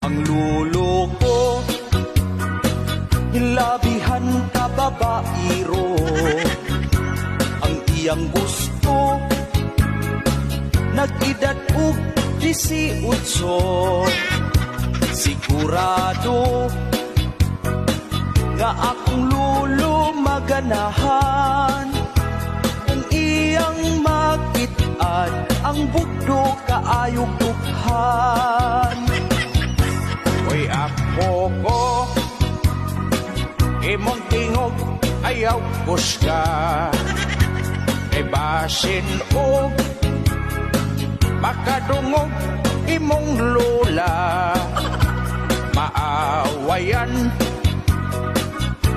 Ang lulo ko, hilabihan ka babairo. Ang iyang gusto, nag-edad og 18. Sigurado nga akong lulo maganahan. Kung iyang makit-an, ang bugdo kaayog dughan. Uy ako ko, imong tingog ayaw kusga. E basin o makadungog imong lula. Maawayan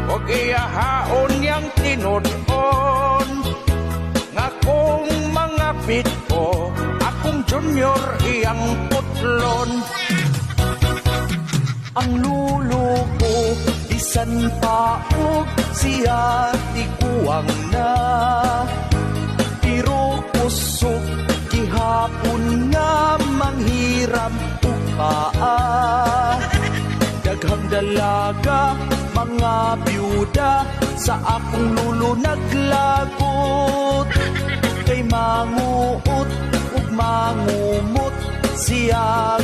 og iyahaon yang tinudon. Nga kung mga ko, akong junior iyang putlon. Ang lulo ko, bisan paog siya tikuwang na. Pero kusog gihapon nga manghiram upaa. Daghang dalaga, mga byuda, sa akong lulo naglagot. Kay manguot ug mangumot siya